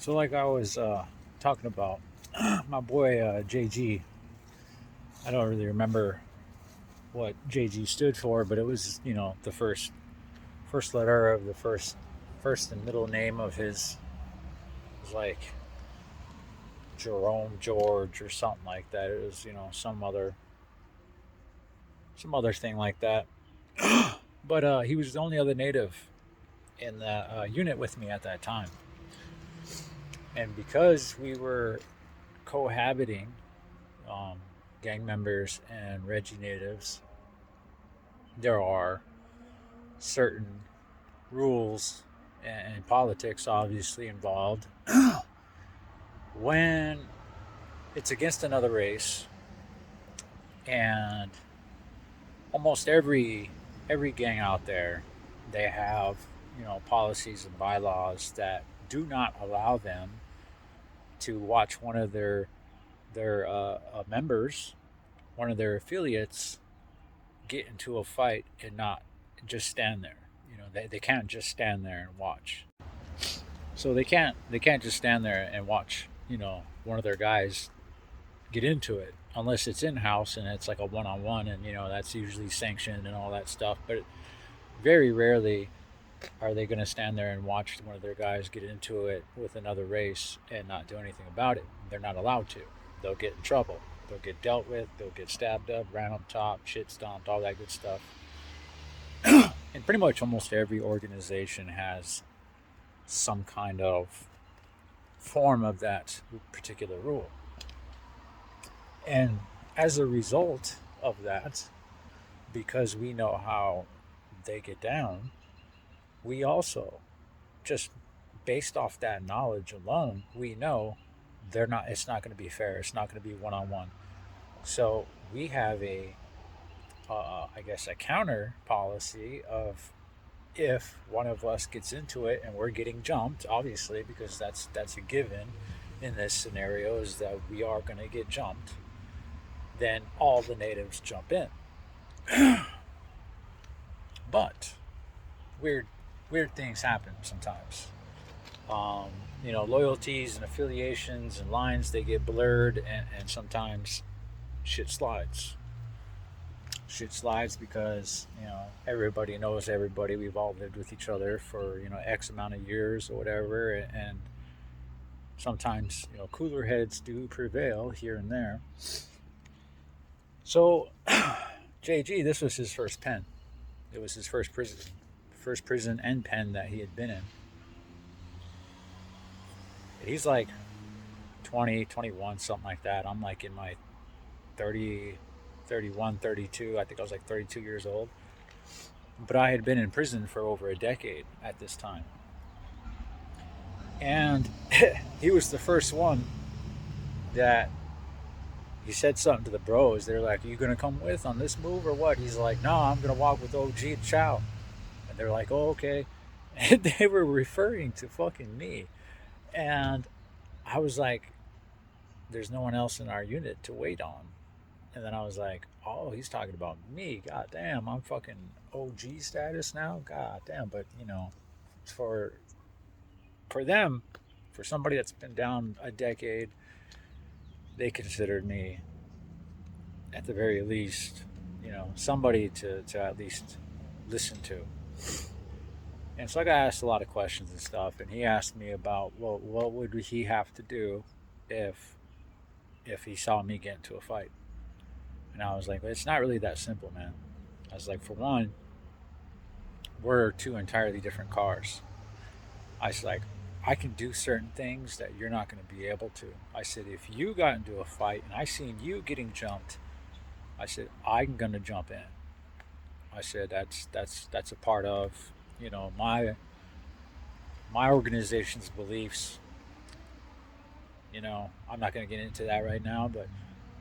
So, like I was talking about, my boy JG. I don't really remember what JG stood for, but it was the first letter of the first and middle name of his was like Jerome George or something like that. It was some other thing like that. But he was the only other native in the unit with me at that time, and because we were cohabiting, um, gang members and Reggie natives, there are certain rules and politics obviously involved when it's against another race. And almost every gang out there, they have policies and bylaws that do not allow them to watch one of their members, one of their affiliates, get into a fight and not just stand there. They can't just stand there and watch. So they can't just stand there and watch one of their guys get into it unless it's in house and it's like a one on one, and that's usually sanctioned and all that stuff. But very rarely are they going to stand there and watch one of their guys get into it with another race and not do anything about it. They're not allowed to. They'll get in trouble. They'll get dealt with. They'll get stabbed up, ran on top, shit stomped, all that good stuff. And pretty much almost every organization has some kind of form of that particular rule. And as a result of that, because we know how they get down, we also, just based off that knowledge alone, we know it's not going to be fair. It's not going to be one on one. So we have I guess, a counter policy of, if one of us gets into it and we're getting jumped, obviously, because that's a given in this scenario, is that we are going to get jumped, then all the natives jump in. But weird weird things happen sometimes. Um, Loyalties and affiliations and lines, they get blurred, and sometimes shit slides. Shit slides because everybody knows everybody. We've all lived with each other for X amount of years or whatever, and sometimes cooler heads do prevail here and there. So JG, this was his first pen. It was his first prison and pen that he had been in. He's like 20, 21, something like that. I'm like in my 30, 31, 32. I think I was like 32 years old. But I had been in prison for over a decade at this time. And he was the first one that he said something to the bros. They're like, "Are you going to come with on this move or what?" He's like, "No, I'm going to walk with OG Chow." And they're like, "Oh, okay." And they were referring to fucking me. And I was like, "There's no one else in our unit to wait on." And then I was like, "Oh, he's talking about me. God damn, I'm fucking OG status now. God damn." But for for them, for somebody that's been down a decade, they considered me, at the very least, somebody to at least listen to. And so I got asked a lot of questions and stuff, and he asked me about, well, what would he have to do if he saw me get into a fight? And I was like, well, it's not really that simple, man. I was like, for one, we're two entirely different cars. I was like, I can do certain things that you're not going to be able to. I said, if you got into a fight and I seen you getting jumped, I said, I'm going to jump in. I said, that's a part of my organization's beliefs. I'm not going to get into that right now, but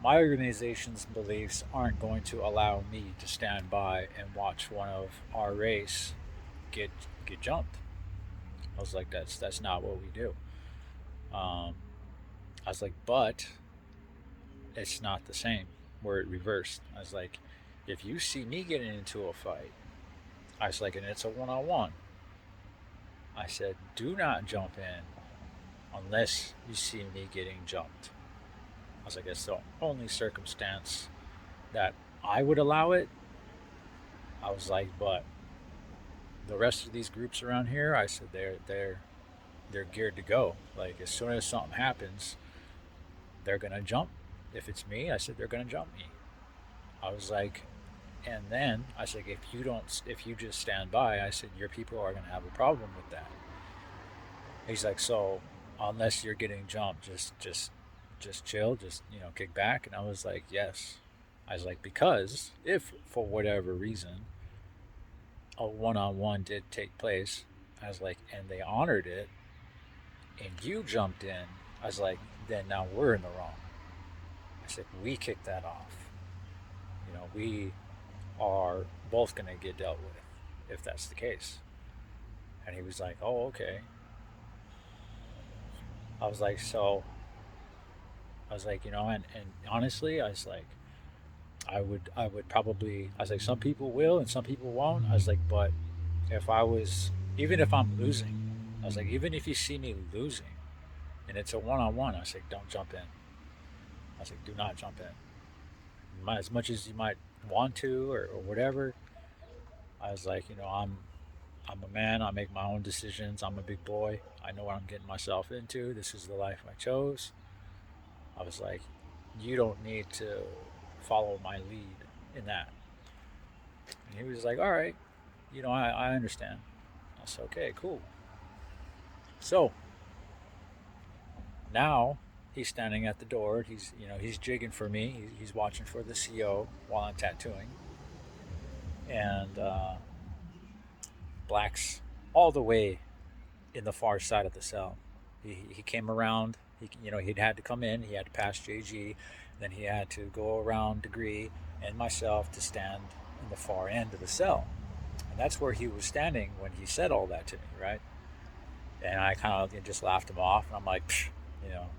my organization's beliefs aren't going to allow me to stand by and watch one of our race get get jumped. I was like, that's not what we do. Um, I was like, but it's not the same. We're reversed. I was like, if you see me getting into a fight, I was like, and it's a one on one. I said, do not jump in unless you see me getting jumped. I was like, it's the only circumstance that I would allow it. I was like, but the rest of these groups around here, I said, they're geared to go. Like as soon as something happens, they're gonna jump. If it's me, I said they're gonna jump me. I was like, and then I said, if you just stand by, I said your people are gonna have a problem with that. He's like, so unless you're getting jumped, just chill, just kick back. And I was like, yes. I was like, because if for whatever reason a one-on-one did take place, I was like, and they honored it, and you jumped in, I was like, then now we're in the wrong. I said, we kicked that off. We are both going to get dealt with if that's the case. And he was like, oh, okay. I was like, so, I was like, and honestly, I was like, I would probably, I was like, some people will and some people won't. I was like, but if I was, even if I'm losing, I was like, even if you see me losing and it's a one on one, I was like, don't jump in. I was like, do not jump in. As much as you might want to or whatever, I was like, I'm a man. I make my own decisions. I'm a big boy. I know what I'm getting myself into. This is the life I chose. I was like, you don't need to follow my lead in that. And he was like, all right, I understand. I said, okay, cool. So now he's standing at the door. He's jigging for me. He's watching for the CO while I'm tattooing. And Black's all the way in the far side of the cell. He came around. He'd had to come in. He had to pass JG. Then he had to go around Degree and myself to stand in the far end of the cell. And that's where he was standing when he said all that to me, right? And I kind of just laughed him off. And I'm like,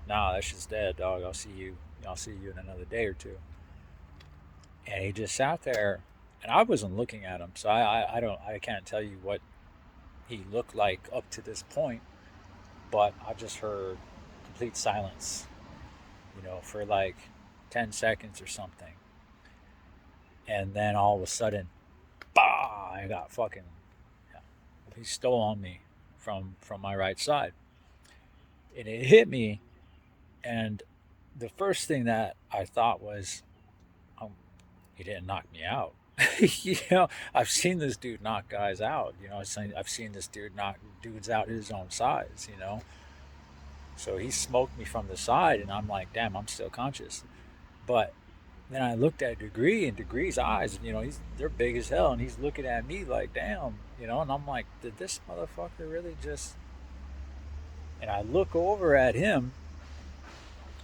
nah, that's just dead, dog. I'll see you in another day or two. And he just sat there, and I wasn't looking at him, so I can't tell you what he looked like up to this point, but I just heard complete silence, for like 10 seconds or something. And then all of a sudden, bah, I got fucking, he stole on me from my right side. And it hit me, and the first thing that I thought was, he didn't knock me out. I've seen this dude knock guys out. I've seen this dude knock dudes out his own size. So he smoked me from the side, and I'm like, damn, I'm still conscious. But then I looked at Degree, and Degree's eyes, they're big as hell, and he's looking at me like, damn, and I'm like, did this motherfucker really just? And I look over at him,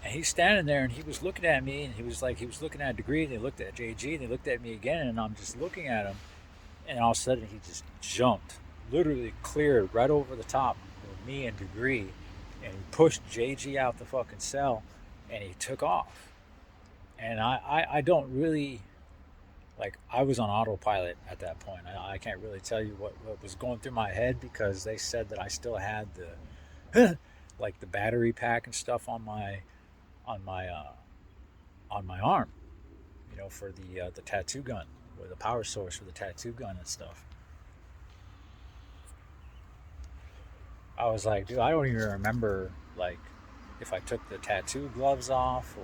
and he's standing there, and he was looking at me, and he was looking at Degree, and he looked at JG, and he looked at me again, and I'm just looking at him, and all of a sudden he just jumped, literally cleared right over the top of me and Degree, and he pushed JG out the fucking cell, and he took off. And I don't really, I was on autopilot at that point. I can't really tell you what was going through my head, because they said that I still had the the battery pack and stuff on my arm, for the tattoo gun, or the power source for the tattoo gun and stuff. I was like, dude, I don't even remember if I took the tattoo gloves off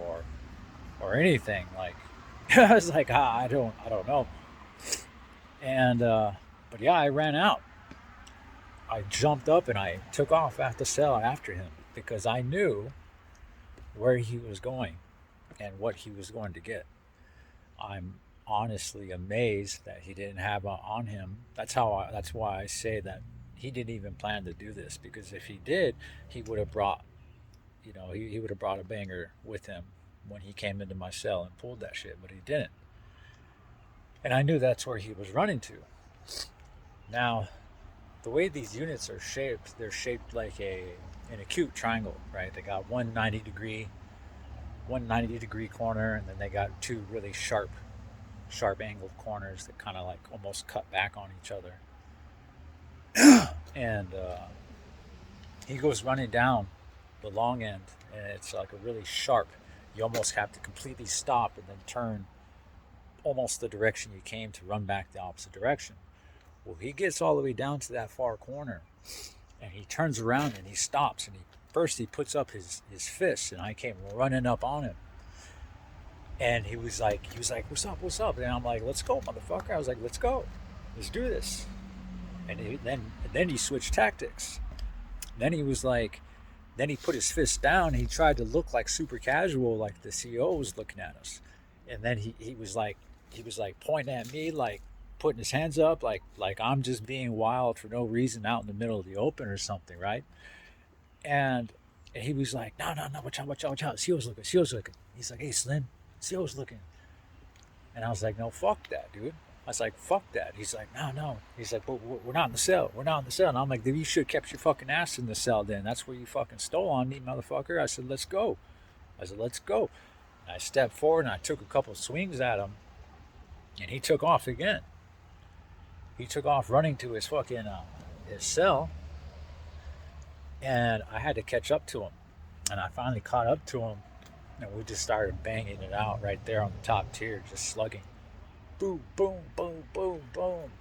or anything. I was like, I don't know. And but yeah, I ran out. I jumped up and I took off at the cell after him, because I knew where he was going and what he was going to get. I'm honestly amazed that he didn't have on him. That's why I say that he didn't even plan to do this, because if he did, he would have brought, he would have brought a banger with him when he came into my cell and pulled that shit, but he didn't. And I knew that's where he was running to. Now, the way these units are shaped, they're shaped like an acute triangle, right? They got one 90 degree corner, and then they got two really sharp angled corners that kind of almost cut back on each other. And he goes running down the long end, and it's like a really sharp. You almost have to completely stop and then turn almost the direction you came to run back the opposite direction. Well, he gets all the way down to that far corner, and he turns around and he stops, and he puts up his fist, and I came running up on him, and he was like, what's up? And I'm like, let's go, motherfucker. I was like, let's go, let's do this. And then he switched tactics. Then he was like, then he put his fist down. And he tried to look like super casual, like the CEO was looking at us. And then he was like pointing at me, like putting his hands up, like I'm just being wild for no reason out in the middle of the open or something, right? And he was like, no, watch out, watch out, watch out. CEO's looking, CEO's looking. He's like, hey, Slim, CEO's looking. And I was like, no, fuck that, dude. I was like, fuck that. He's like, no. He's like, but we're not in the cell. We're not in the cell. And I'm like, you should have kept your fucking ass in the cell then. That's where you fucking stole on me, motherfucker. I said, let's go. I said, let's go. And I stepped forward and I took a couple swings at him. And he took off again. He took off running to his fucking his cell. And I had to catch up to him. And I finally caught up to him. And we just started banging it out right there on the top tier, just slugging. Boom, boom, boom, boom, boom.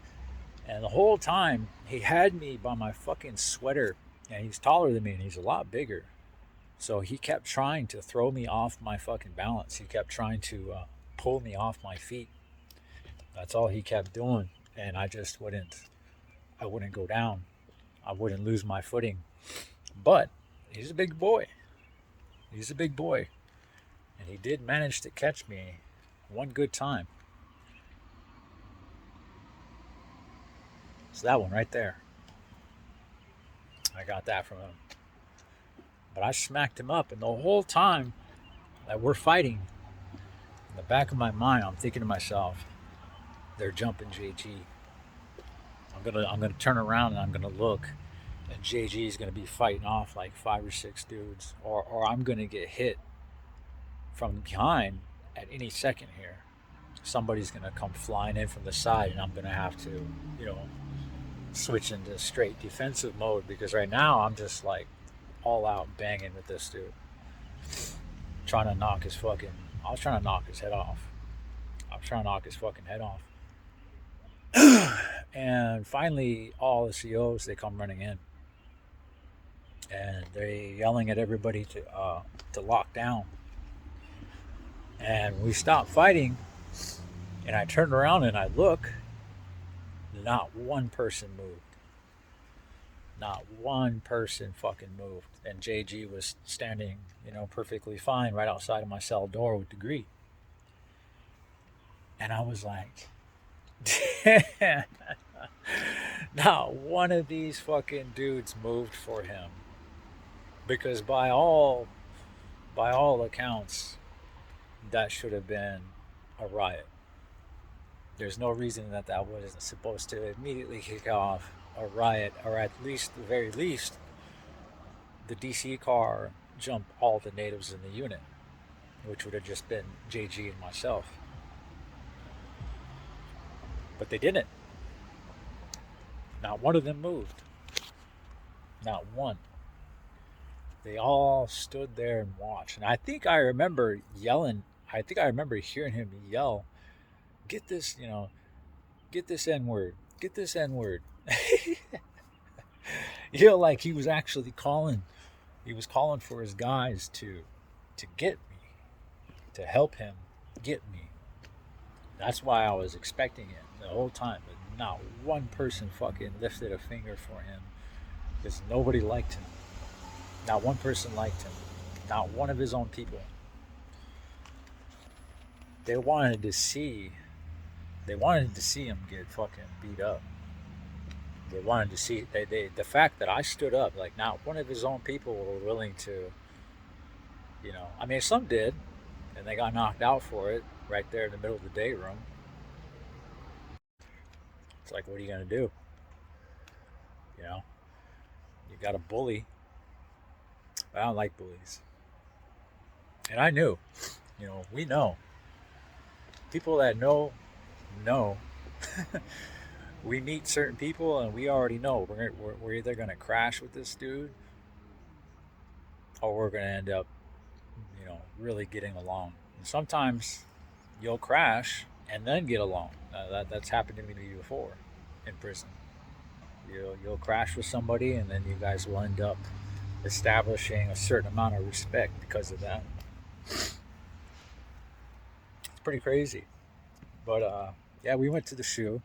And the whole time, he had me by my fucking sweater. And he's taller than me, and he's a lot bigger. So he kept trying to throw me off my fucking balance. He kept trying to pull me off my feet. That's all he kept doing. And I just I wouldn't go down. I wouldn't lose my footing. But he's a big boy. He's a big boy. And he did manage to catch me one good time. So that one right there. I got that from him. But I smacked him up, and the whole time that we're fighting, in the back of my mind, I'm thinking to myself, they're jumping JG. I'm gonna turn around and I'm gonna look, and JG is gonna be fighting off like 5 or 6 dudes, or I'm gonna get hit from behind at any second here. Somebody's gonna come flying in from the side, and I'm gonna have to, switch into straight defensive mode, because right now I'm just like all out banging with this dude, trying to knock his fucking. I was trying to knock his head off. I was trying to knock his fucking head off. And finally, all the COs, they come running in, and they yelling at everybody to lock down. And we stopped fighting, and I turned around and I look. Not one person moved. Not one person fucking moved. And JG was standing, perfectly fine right outside of my cell door with Degree. And I was like, not one of these fucking dudes moved for him. Because by all accounts, that should have been a riot. There's no reason that wasn't supposed to immediately kick off a riot, or at least, the very least, the DC car jump all the natives in the unit, which would have just been JG and myself. But they didn't. Not one of them moved. Not one. They all stood there and watched. And I think I remember yelling, I think I remember hearing him yell, get this, get this N word, get this N word. Like he was actually calling, he was calling for his guys to get me, to help him get me. That's why I was expecting it the whole time, but not one person fucking lifted a finger for him, because nobody liked him. Not one person liked him. Not one of his own people. They wanted to see him get fucking beat up. They wanted to see the fact that I stood up, like not one of his own people were willing to, I mean, some did, and they got knocked out for it right there in the middle of the day room. It's like, what are you gonna do? You got a bully. I don't like bullies, and I knew, we know. People that know. We meet certain people and we already know we're either going to crash with this dude, or we're going to end up, really getting along. And sometimes you'll crash and then get along. That's happened to me before in prison. You'll crash with somebody, and then you guys will end up establishing a certain amount of respect because of that. It's pretty crazy. But yeah, we went to the shoe,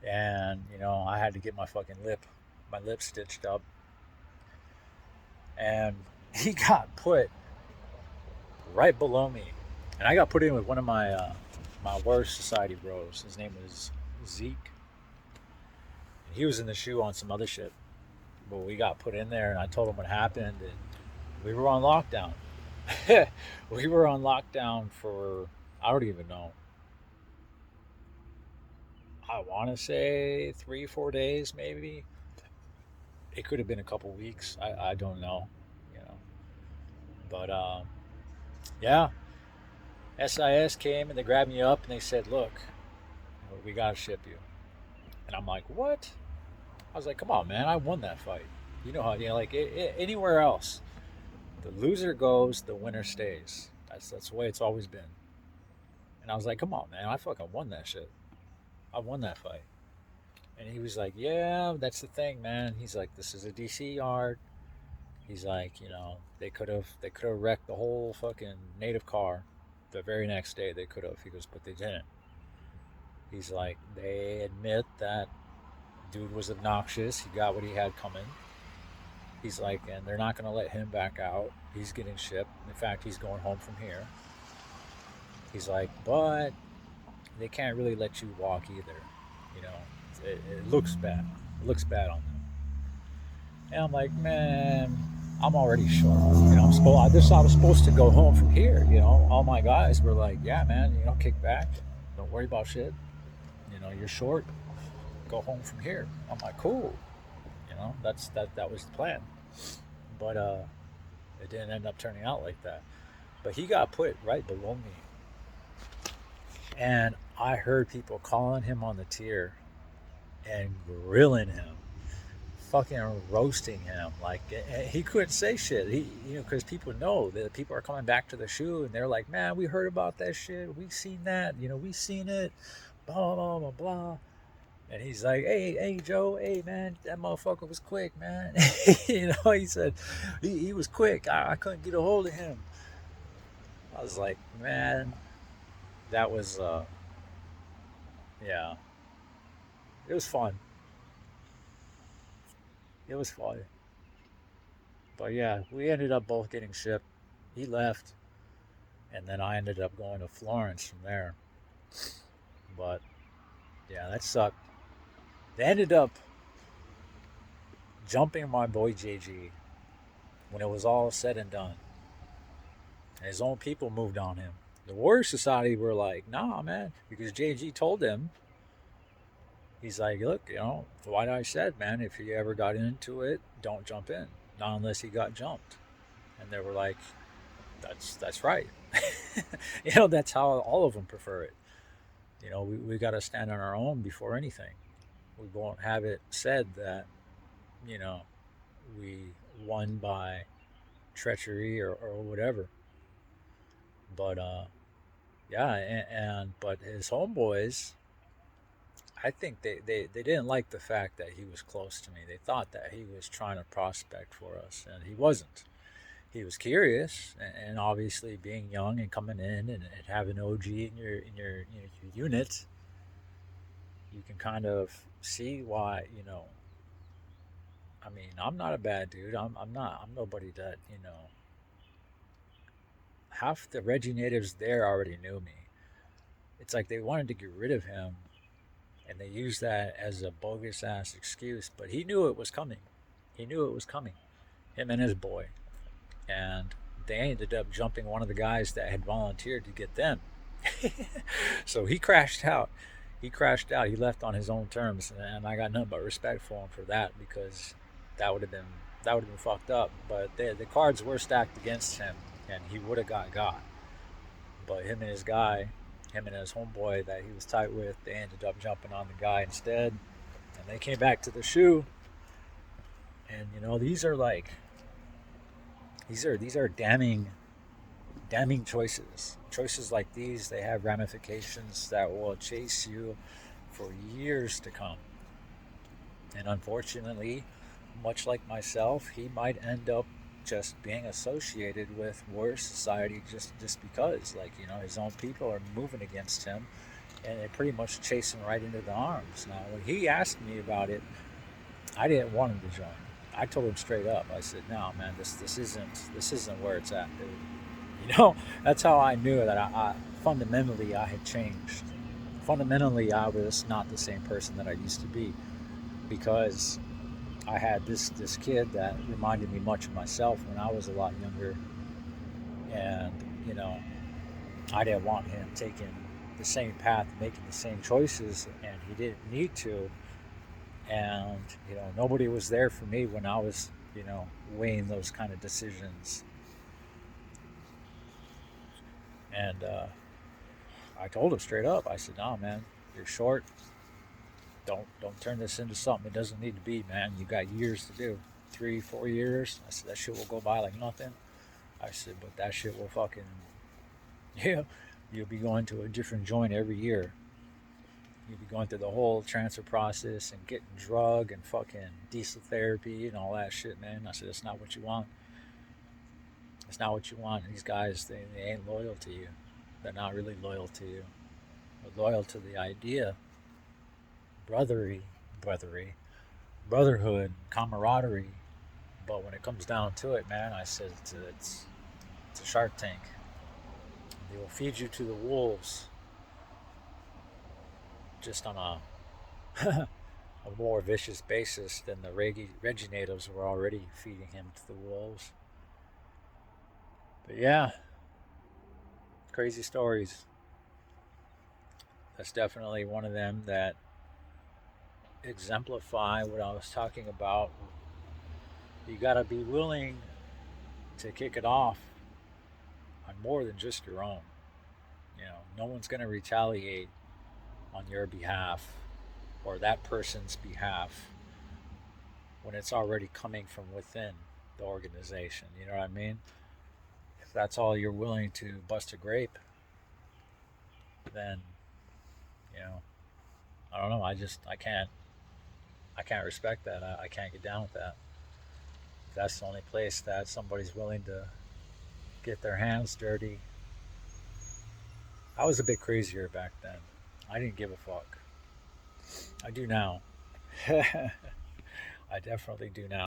and I had to get my lip stitched up, and he got put right below me, and I got put in with one of my worst society bros. His name was Zeke. He was in the shoe on some other shit, but we got put in there, and I told him what happened, and we were on lockdown. We were on lockdown for, I don't even know. I want to say 3, 4 days, maybe. It could have been a couple weeks. I don't know, you know. But yeah, SIS came and they grabbed me up and they said, "Look, we gotta ship you." And I'm like, "What?" I was like, "Come on, man! I won that fight. You know how like anywhere else, the loser goes, the winner stays. That's the way it's always been." And I was like, "Come on, man! I fucking won that shit. I won that fight." And he was like, "Yeah, that's the thing, man." He's like, "This is a DC yard." He's like, they could have wrecked the whole fucking native car. The very next day they could have. He goes, but they didn't. He's like, they admit that dude was obnoxious. He got what he had coming. He's like, and they're not going to let him back out. He's getting shipped. In fact, he's going home from here. He's like, but they can't really let you walk either. You know, it looks bad. It looks bad on them. And I'm like, man, I'm already short. I was supposed to go home from here. All my guys were like, yeah, man, kick back. Don't worry about shit. You're short. Go home from here. I'm like, cool. That was the plan. But it didn't end up turning out like that. But he got put right below me. And I heard people calling him on the tier and grilling him, fucking roasting him. Like he couldn't say shit. Because people know that people are coming back to the shoe and they're like, man, we heard about that shit. We seen that. We seen it. Blah blah blah blah. And he's like, hey Joe, hey man, that motherfucker was quick, man. He said he was quick. I couldn't get a hold of him. I was like, man, that was yeah, it was fun. It was fun. But yeah, we ended up both getting shipped. He left, and then I ended up going to Florence from there. But yeah, that sucked. They ended up jumping my boy JG when it was all said and done. And his own people moved on him. The Warrior Society were like, nah, man, because JG told them, he's like, look, what I said, man, if he ever got into it, don't jump in. Not unless he got jumped. And they were like, that's right. That's how all of them prefer it. We got to stand on our own before anything. We won't have it said that, you know, we won by treachery or whatever. But yeah, but his homeboys, I think they didn't like the fact that he was close to me. They thought that he was trying to prospect for us, and he wasn't. He was curious, and obviously being young and coming in and having OG in your unit, you can kind of see why. I mean, I'm not a bad dude. I'm not. I'm nobody that. Half the Reggie natives there already knew me. It's like they wanted to get rid of him, and they used that as a bogus ass excuse. But he knew it was coming. He knew it was coming. Him and his boy, and they ended up jumping one of the guys that had volunteered to get them. So he crashed out. He crashed out. He left on his own terms, and I got nothing but respect for him for that because that would have been that would have been fucked up. But the cards were stacked against him, and he would have got. But him and his homeboy that he was tight with, they ended up jumping on the guy instead, and they came back to the shoe. And these are like These are damning choices. Choices like these, they have ramifications that will chase you for years to come. And unfortunately, much like myself, he might end up just being associated with worse society just because, like, his own people are moving against him and they pretty much chase him right into the arms. Now, when he asked me about it, I didn't want him to join. I told him straight up. I said, "No, man, this isn't where it's at, dude." That's how I knew that I fundamentally I had changed. Fundamentally, I was not the same person that I used to be because I had this kid that reminded me much of myself when I was a lot younger, and you know I didn't want him taking the same path, making the same choices, and he didn't need to. And nobody was there for me when I was weighing those kind of decisions. And I told him straight up. I said, "No, man, you're short. Don't turn this into something it doesn't need to be, man. You got years to do. 3, 4 years." I said, "That shit will go by like nothing." I said, "But that shit will fucking yeah, you'll be going to a different joint every year. You'll be going through the whole transfer process and getting drug and fucking diesel therapy and all that shit, man." I said, "That's not what you want. It's not what you want. These guys, they ain't loyal to you. They're not really loyal to you. They're loyal to the idea, brotherly, brotherly, brotherhood, camaraderie. But when it comes down to it, man," I said, it's a shark tank. They will feed you to the wolves just on a a more vicious basis than the Reggie natives were already feeding him to the wolves. But yeah, crazy stories. That's definitely one of them that exemplify what I was talking about. You got to be willing to kick it off on more than just your own. No one's going to retaliate on your behalf or that person's behalf when it's already coming from within the organization. You know what I mean? If that's all you're willing to bust a grape, then you know I don't know. I can't respect that. I can't get down with that. If that's the only place that somebody's willing to get their hands dirty. I was a bit crazier back then. I didn't give a fuck. I do now. I definitely do now.